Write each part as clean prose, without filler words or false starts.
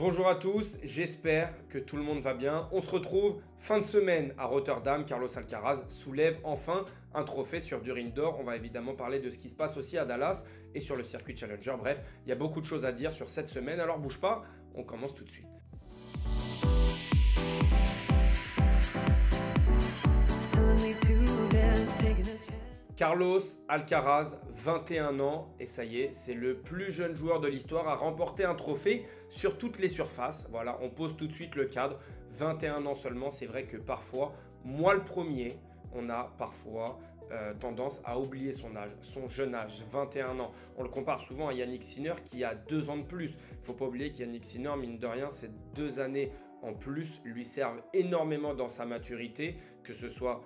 Bonjour à tous, j'espère que tout le monde va bien. On se retrouve fin de semaine à Rotterdam. Carlos Alcaraz soulève enfin un trophée sur dur indoor. On va évidemment parler de ce qui se passe aussi à Dallas et sur le circuit Challenger. Bref, il y a beaucoup de choses à dire sur cette semaine. Alors bouge pas, on commence tout de suite. Carlos Alcaraz, 21 ans, et ça y est, c'est le plus jeune joueur de l'histoire à remporter un trophée sur toutes les surfaces. Voilà, on pose tout de suite le cadre. 21 ans seulement, c'est vrai que parfois, moi le premier, on a parfois tendance à oublier son âge, son jeune âge, 21 ans. On le compare souvent à Yannick Sinner qui a 2 ans de plus. Il ne faut pas oublier qu'Yannick Sinner, mine de rien, ces 2 années en plus lui servent énormément dans sa maturité, que ce soit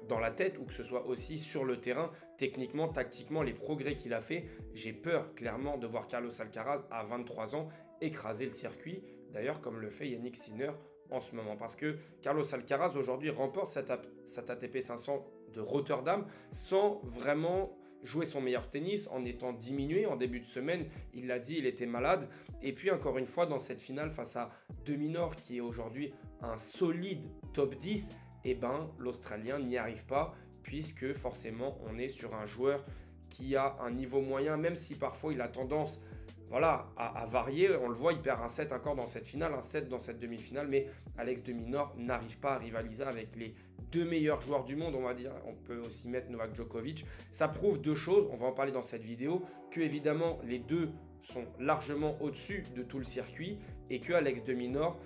dans la tête ou que ce soit aussi sur le terrain. Techniquement, tactiquement, les progrès qu'il a fait, j'ai peur clairement de voir Carlos Alcaraz à 23 ans écraser le circuit, d'ailleurs comme le fait Yannick Sinner en ce moment, parce que Carlos Alcaraz aujourd'hui remporte cette ATP 500 de Rotterdam sans vraiment jouer son meilleur tennis, en étant diminué en début de semaine. Il l'a dit, il était malade. Et puis encore une fois dans cette finale face à De Minaur qui est aujourd'hui un solide top 10, eh ben, l'Australien n'y arrive pas, puisque forcément on est sur un joueur qui a un niveau moyen, même si parfois il a tendance à varier. On le voit, il perd un set encore dans cette finale, un set dans cette demi-finale, mais Alex De Minaur n'arrive pas à rivaliser avec les deux meilleurs joueurs du monde, on va dire. On peut aussi mettre Novak Djokovic. Ça prouve deux choses, on va en parler dans cette vidéo, que évidemment les deux sont largement au-dessus de tout le circuit et que Alex De Minaur,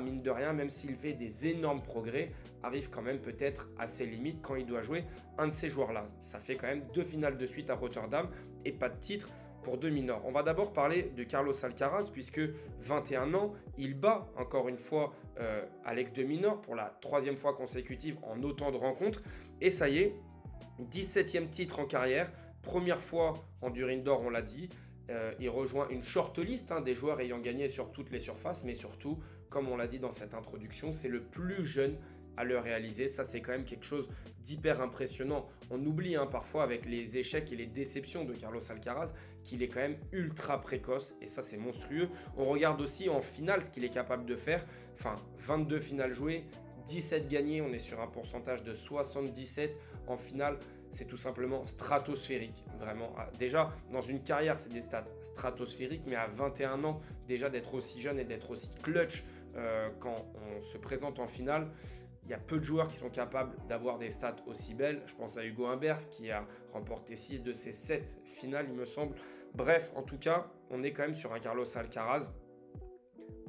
mine de rien, même s'il fait des énormes progrès, arrive quand même peut-être à ses limites quand il doit jouer un de ces joueurs-là. Ça fait quand même 2 finales de suite à Rotterdam et pas de titre pour De Minaur. On va d'abord parler de Carlos Alcaraz puisque 21 ans, il bat encore une fois Alex De Minaur pour la 3e fois consécutive en autant de rencontres. Et ça y est, 17e titre en carrière, première fois en dur indoor, on l'a dit. Il rejoint une short list des joueurs ayant gagné sur toutes les surfaces, mais surtout, comme on l'a dit dans cette introduction, c'est le plus jeune à le réaliser. Ça, c'est quand même quelque chose d'hyper impressionnant. On oublie parfois avec les échecs et les déceptions de Carlos Alcaraz qu'il est quand même ultra précoce et ça, c'est monstrueux. On regarde aussi en finale ce qu'il est capable de faire. Enfin, 22 finales jouées, 17 gagnés, on est sur un pourcentage de 77 en finale. C'est tout simplement stratosphérique, vraiment. Déjà, dans une carrière, c'est des stats stratosphériques, mais à 21 ans, déjà d'être aussi jeune et d'être aussi clutch quand on se présente en finale, il y a peu de joueurs qui sont capables d'avoir des stats aussi belles. Je pense à Hugo Humbert qui a remporté 6 de ses 7 finales, il me semble. Bref, en tout cas, on est quand même sur un Carlos Alcaraz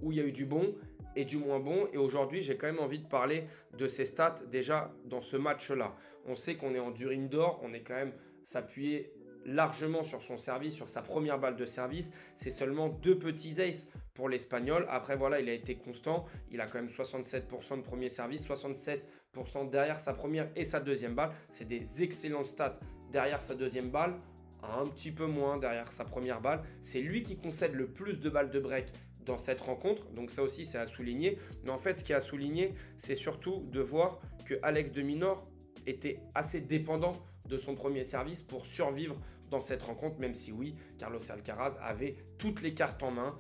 où il y a eu du bon et du moins bon. Et aujourd'hui, j'ai quand même envie de parler de ses stats déjà dans ce match-là. On sait qu'on est en dur indoor, on est quand même s'appuyer largement sur son service, sur sa première balle de service. C'est seulement 2 petits aces pour l'Espagnol. Après, voilà, il a été constant. Il a quand même 67% de premier service, 67% derrière sa première et sa deuxième balle. C'est des excellentes stats derrière sa deuxième balle, un petit peu moins derrière sa première balle. C'est lui qui concède le plus de balles de break dans cette rencontre, donc ça aussi c'est à souligner. Mais en fait, ce qui est à souligner, c'est surtout de voir que Alex De Minaur était assez dépendant de son premier service pour survivre dans cette rencontre, même si oui, Carlos Alcaraz avait toutes les cartes en main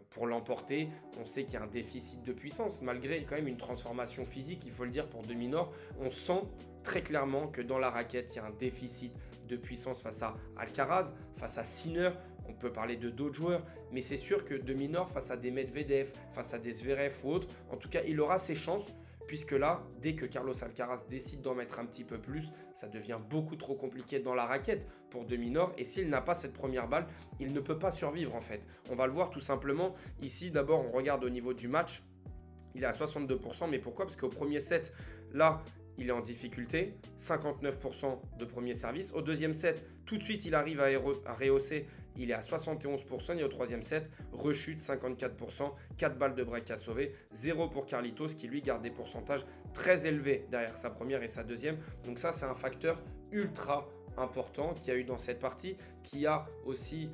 pour l'emporter. On sait qu'il y a un déficit de puissance, malgré quand même une transformation physique, il faut le dire, pour De Minaur. On sent très clairement que dans la raquette, il y a un déficit de puissance face à Alcaraz, face à Sinner. On peut parler de d'autres joueurs, mais c'est sûr que De Minaur face à des Medvedev, face à des Zverev ou autres, en tout cas, il aura ses chances. Puisque là, dès que Carlos Alcaraz décide d'en mettre un petit peu plus, ça devient beaucoup trop compliqué dans la raquette pour De Minaur. Et s'il n'a pas cette première balle, il ne peut pas survivre en fait. On va le voir tout simplement. Ici, d'abord, on regarde au niveau du match. Il est à 62%, mais pourquoi? Parce qu'au premier set, là, il est en difficulté, 59% de premier service. Au deuxième set, tout de suite, il arrive à rehausser, il est à 71%. Et au troisième set, rechute, 54%, 4 balles de break à sauver, 0 pour Carlitos qui lui garde des pourcentages très élevés derrière sa première et sa deuxième. Donc ça, c'est un facteur ultra important qu'il y a eu dans cette partie, qui a aussi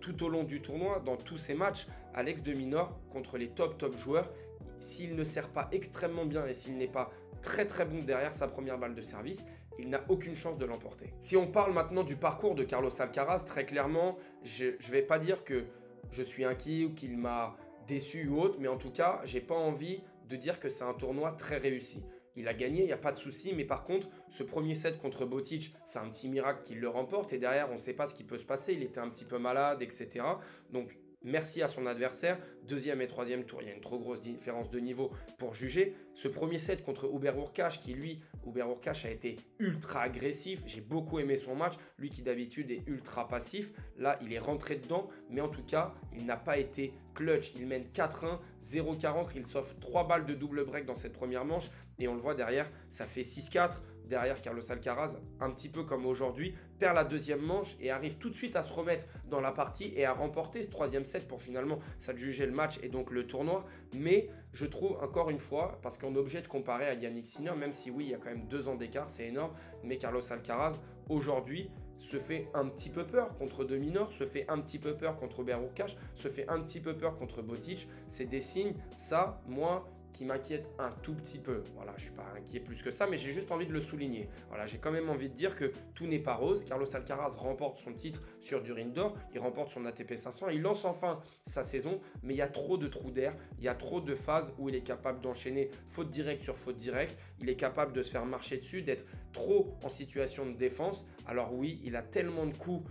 tout au long du tournoi, dans tous ces matchs, Alex De Minaur contre les top joueurs, s'il ne sert pas extrêmement bien et s'il n'est pas très bon derrière sa première balle de service, il n'a aucune chance de l'emporter. Si on parle maintenant du parcours de Carlos Alcaraz, très clairement, je ne vais pas dire que je suis inquiet ou qu'il m'a déçu ou autre, mais en tout cas, j'ai pas envie de dire que c'est un tournoi très réussi. Il a gagné, il n'y a pas de souci, mais par contre, ce premier set contre Botic, c'est un petit miracle qu'il le remporte, et derrière, on ne sait pas ce qui peut se passer, il était un petit peu malade, etc. Donc, merci à son adversaire. Deuxième et troisième tour, il y a une trop grosse différence de niveau pour juger. Ce premier set contre Hubert Hurkacz, qui lui, Hubert Hurkacz a été ultra agressif. J'ai beaucoup aimé son match. Lui qui d'habitude est ultra passif. Là, il est rentré dedans. Mais en tout cas, il n'a pas été clutch. Il mène 4-1, 0-40. Il s'offre 3 balles de double break dans cette première manche. Et on le voit derrière, ça fait 6-4. Derrière, Carlos Alcaraz, un petit peu comme aujourd'hui, perd la deuxième manche et arrive tout de suite à se remettre dans la partie et à remporter ce troisième set pour finalement s'adjuger le match et donc le tournoi. Mais je trouve encore une fois, parce qu'on est obligé de comparer à Yannick Sinner, même si oui, il y a quand même 2 ans d'écart, c'est énorme, mais Carlos Alcaraz, aujourd'hui, se fait un petit peu peur contre De Minaur, se fait un petit peu peur contre Hubert Hurkacz, se fait un petit peu peur contre Botic. C'est des signes, ça, moi, qui m'inquiète un tout petit peu. Voilà, je ne suis pas inquiet plus que ça, mais j'ai juste envie de le souligner. Voilà, j'ai quand même envie de dire que tout n'est pas rose. Carlos Alcaraz remporte son titre sur Durin d'Or, il remporte son ATP 500, il lance enfin sa saison, mais il y a trop de trous d'air, il y a trop de phases où il est capable d'enchaîner faute directe sur faute directe, il est capable de se faire marcher dessus, d'être trop en situation de défense. Alors oui, il a tellement de coups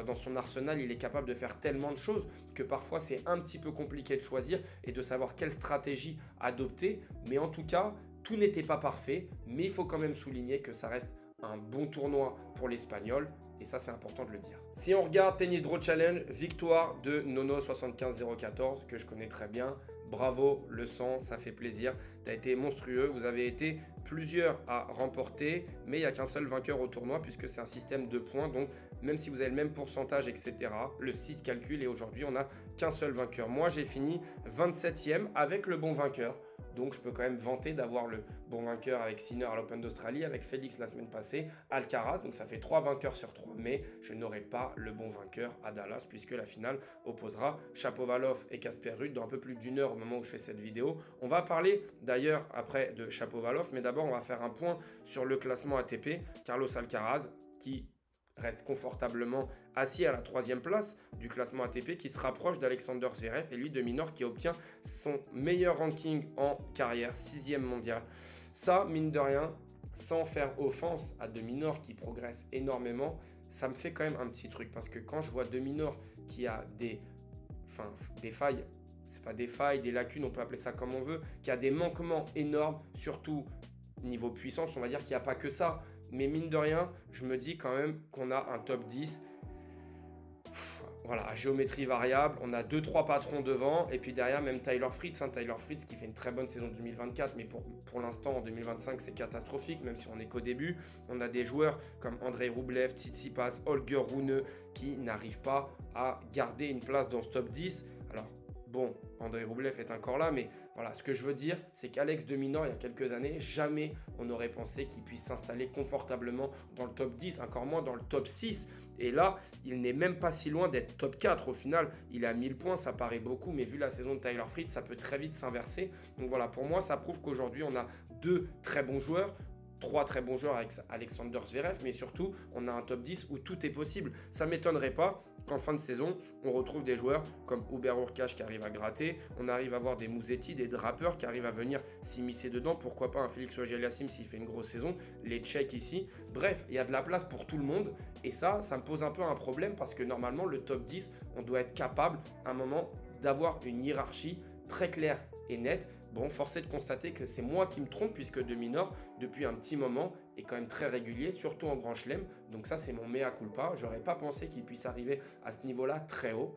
dans son arsenal, il est capable de faire tellement de choses que parfois c'est un petit peu compliqué de choisir et de savoir quelle stratégie adopter. Mais en tout cas, tout n'était pas parfait, mais il faut quand même souligner que ça reste un bon tournoi pour l'Espagnol. Et ça, c'est important de le dire. Si on regarde Tennis Draw Challenge, victoire de Nono 75-014, que je connais très bien. Bravo, le sang, ça fait plaisir. Tu as été monstrueux. Vous avez été plusieurs à remporter, mais il n'y a qu'un seul vainqueur au tournoi puisque c'est un système de points. Donc, même si vous avez le même pourcentage, etc., le site calcule et aujourd'hui, on n'a qu'un seul vainqueur. Moi, j'ai fini 27e avec le bon vainqueur. Donc, je peux quand même vanter d'avoir le bon vainqueur avec Sinner à l'Open d'Australie, avec Félix la semaine passée, Alcaraz. Donc, ça fait 3 vainqueurs sur 3. Mais je n'aurai pas le bon vainqueur à Dallas puisque la finale opposera Shapovalov et Casper Ruud dans un peu plus d'1 heure au moment où je fais cette vidéo. On va parler d'ailleurs après de Shapovalov, mais d'abord, on va faire un point sur le classement ATP. Carlos Alcaraz qui reste confortablement assis à la 3e place du classement ATP, qui se rapproche d'Alexander Zverev et lui De Minaur qui obtient son meilleur ranking en carrière, 6e mondial. Ça, mine de rien, sans faire offense à De Minaur qui progresse énormément, ça me fait quand même un petit truc parce que quand je vois De Minaur qui a des failles, c'est pas des failles, des lacunes, on peut appeler ça comme on veut, qui a des manquements énormes, surtout niveau puissance, on va dire qu'il n'y a pas que ça. Mais mine de rien, je me dis quand même qu'on a un top 10. Voilà, à géométrie variable, on a 2-3 patrons devant. Et puis derrière, même Tyler Fritz. Tyler Fritz qui fait une très bonne saison 2024. Mais pour l'instant, en 2025, c'est catastrophique, même si on n'est qu'au début. On a des joueurs comme Andrei Rublev, Tsitsipas, Holger Rune qui n'arrivent pas à garder une place dans ce top 10. Alors, bon, Andrei Rublev est encore là, mais voilà, ce que je veux dire, c'est qu'Alex De Minaur, il y a quelques années, jamais on aurait pensé qu'il puisse s'installer confortablement dans le top 10, encore moins dans le top 6. Et là, il n'est même pas si loin d'être top 4. Au final, il est à 1000 points, ça paraît beaucoup, mais vu la saison de Tyler Fritz, ça peut très vite s'inverser. Donc voilà, pour moi, ça prouve qu'aujourd'hui, on a 2 très bons joueurs. 3 très bons joueurs avec Alexander Zverev, mais surtout, on a un top 10 où tout est possible. Ça ne m'étonnerait pas qu'en fin de saison, on retrouve des joueurs comme Hubert Hurkacz qui arrive à gratter, on arrive à voir des Musetti, des Draper qui arrivent à venir s'immiscer dedans, pourquoi pas un Félix Auger-Aliassime s'il fait une grosse saison, les Tchèques ici. Bref, il y a de la place pour tout le monde, et ça me pose un peu un problème parce que normalement, le top 10, on doit être capable à un moment d'avoir une hiérarchie très claire et nette. Bon, force est de constater que c'est moi qui me trompe puisque De Minaur, depuis un petit moment, est quand même très régulier, surtout en Grand Chelem. Donc ça, c'est mon mea culpa. J'aurais pas pensé qu'il puisse arriver à ce niveau-là très haut.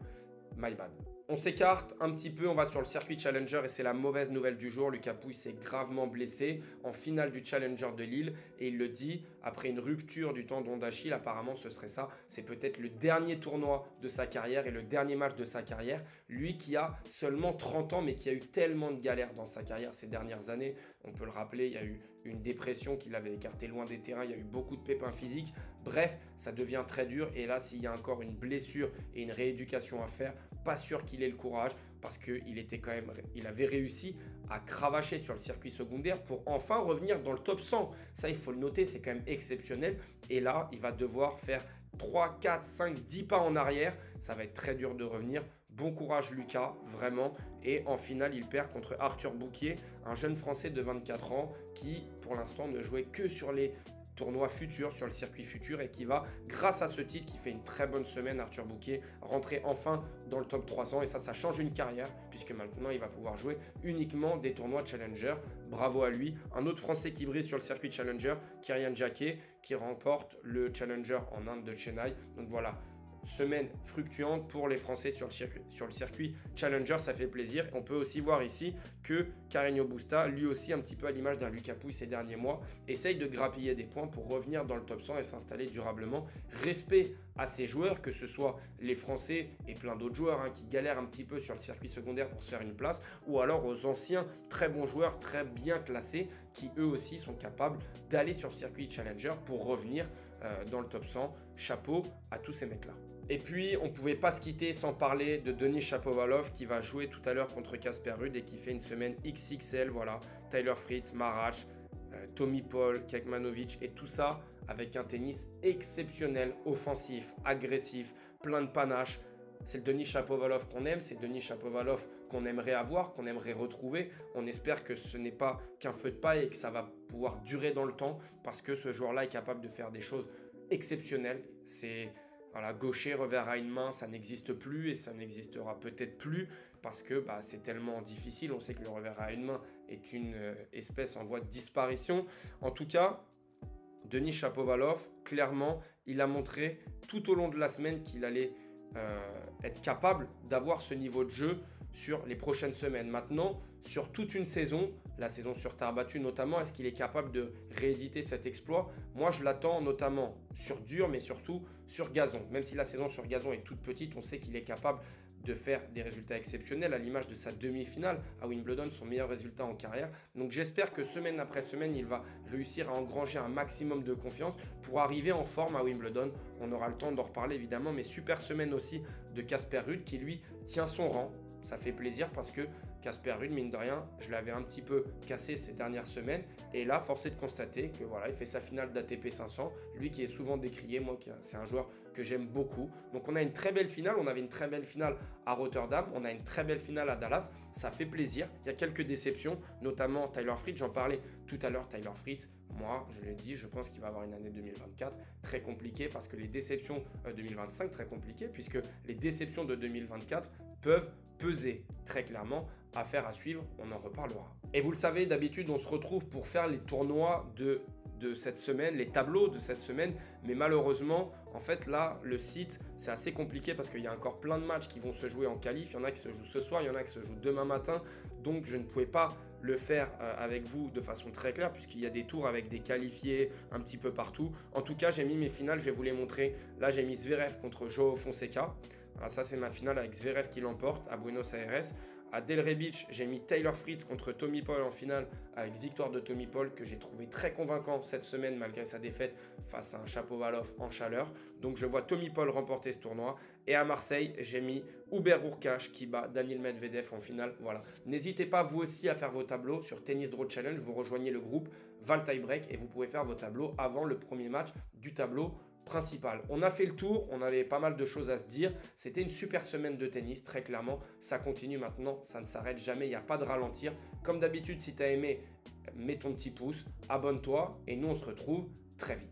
My bad. On s'écarte un petit peu, on va sur le circuit Challenger et c'est la mauvaise nouvelle du jour. Lucas Pouille s'est gravement blessé en finale du Challenger de Lille et il le dit, après une rupture du tendon d'Achille, apparemment ce serait ça. C'est peut-être le dernier tournoi de sa carrière et le dernier match de sa carrière. Lui qui a seulement 30 ans mais qui a eu tellement de galères dans sa carrière ces dernières années. On peut le rappeler, il y a eu une dépression qui l'avait écarté loin des terrains, il y a eu beaucoup de pépins physiques. Bref, ça devient très dur et là, s'il y a encore une blessure et une rééducation à faire, pas sûr qu'il ait le courage parce qu'il avait réussi à cravacher sur le circuit secondaire pour enfin revenir dans le top 100. Ça, il faut le noter, c'est quand même exceptionnel. Et là, il va devoir faire 3, 4, 5, 10 pas en arrière. Ça va être très dur de revenir. Bon courage Lucas, vraiment. Et en finale, il perd contre Arthur Bouquier, un jeune Français de 24 ans qui, pour l'instant, ne jouait que sur les tournoi futur, sur le circuit futur, et qui va, grâce à ce titre, qui fait une très bonne semaine, Arthur Bouquier, rentrer enfin dans le top 300. Et ça change une carrière, puisque maintenant, il va pouvoir jouer uniquement des tournois Challenger. Bravo à lui. Un autre Français qui brise sur le circuit Challenger, Kirian Jacquet, qui remporte le Challenger en Inde de Chennai. Donc voilà, semaine fructuante pour les Français sur le circuit Challenger, ça fait plaisir. On peut aussi voir ici que Carreño Busta, lui aussi un petit peu à l'image d'un Lucas Pouille ces derniers mois, essaye de grappiller des points pour revenir dans le top 100 et s'installer durablement. Respect à ces joueurs, que ce soit les Français et plein d'autres joueurs qui galèrent un petit peu sur le circuit secondaire pour se faire une place, ou alors aux anciens très bons joueurs, très bien classés, qui eux aussi sont capables d'aller sur le circuit Challenger pour revenir dans le top 100. Chapeau à tous ces mecs-là. Et puis, on ne pouvait pas se quitter sans parler de Denis Shapovalov qui va jouer tout à l'heure contre Casper Ruud et qui fait une semaine XXL. Voilà, Tyler Fritz, Marac, Tommy Paul, Kekmanovic et tout ça avec un tennis exceptionnel, offensif, agressif, plein de panache. C'est le Denis Shapovalov qu'on aime, c'est Denis Shapovalov qu'on aimerait avoir, qu'on aimerait retrouver. On espère que ce n'est pas qu'un feu de paille et que ça va pouvoir durer dans le temps parce que ce joueur-là est capable de faire des choses exceptionnelles. C'est... Voilà, gaucher, revers à une main, ça n'existe plus et ça n'existera peut-être plus parce que c'est tellement difficile. On sait que le revers à une main est une espèce en voie de disparition. En tout cas, Denis Shapovalov, clairement, il a montré tout au long de la semaine qu'il allait être capable d'avoir ce niveau de jeu sur les prochaines semaines. Maintenant, sur toute une saison, la saison sur terre battue notamment, est-ce qu'il est capable de rééditer cet exploit? Moi, je l'attends notamment sur dur, mais surtout sur gazon. Même si la saison sur gazon est toute petite, on sait qu'il est capable de faire des résultats exceptionnels à l'image de sa demi-finale à Wimbledon, son meilleur résultat en carrière. Donc j'espère que semaine après semaine, il va réussir à engranger un maximum de confiance pour arriver en forme à Wimbledon. On aura le temps d'en reparler évidemment, mais super semaine aussi de Casper Ruud qui lui tient son rang. Ça fait plaisir parce que Casper Ruud, mine de rien, je l'avais un petit peu cassé ces dernières semaines. Et là, force est de constater que voilà, il fait sa finale d'ATP 500. Lui qui est souvent décrié, moi, c'est un joueur que j'aime beaucoup. Donc on a une très belle finale. On avait une très belle finale à Rotterdam. On a une très belle finale à Dallas. Ça fait plaisir. Il y a quelques déceptions, notamment Tyler Fritz. J'en parlais tout à l'heure, Tyler Fritz. Moi, je l'ai dit, je pense qu'il va avoir une année 2024 très compliquée parce que les déceptions 2025 très compliquées puisque les déceptions de 2024 peuvent peser très clairement. Affaire à suivre, on en reparlera. Et vous le savez, d'habitude, on se retrouve pour faire les tournois de cette semaine, les tableaux de cette semaine. Mais malheureusement, en fait, là, le site, c'est assez compliqué parce qu'il y a encore plein de matchs qui vont se jouer en qualif. Il y en a qui se jouent ce soir, il y en a qui se jouent demain matin. Donc, je ne pouvais pas le faire avec vous de façon très claire puisqu'il y a des tours avec des qualifiés un petit peu partout. En tout cas, j'ai mis mes finales, je vais vous les montrer. Là, j'ai mis Zverev contre Joao Fonseca. Alors ça, c'est ma finale avec Zverev qui l'emporte à Buenos Aires. À Delray Beach, j'ai mis Tyler Fritz contre Tommy Paul en finale avec victoire de Tommy Paul que j'ai trouvé très convaincant cette semaine malgré sa défaite face à un Shapovalov en chaleur. Donc je vois Tommy Paul remporter ce tournoi. Et à Marseille, j'ai mis Hubert Hurkacz qui bat Daniil Medvedev en finale. Voilà. N'hésitez pas vous aussi à faire vos tableaux sur Tennis Draw Challenge. Vous rejoignez le groupe Val Tie Break et vous pouvez faire vos tableaux avant le premier match du tableau principal. On a fait le tour, on avait pas mal de choses à se dire. C'était une super semaine de tennis, très clairement. Ça continue maintenant, ça ne s'arrête jamais, il n'y a pas de ralentir. Comme d'habitude, si tu as aimé, mets ton petit pouce, abonne-toi et nous on se retrouve très vite.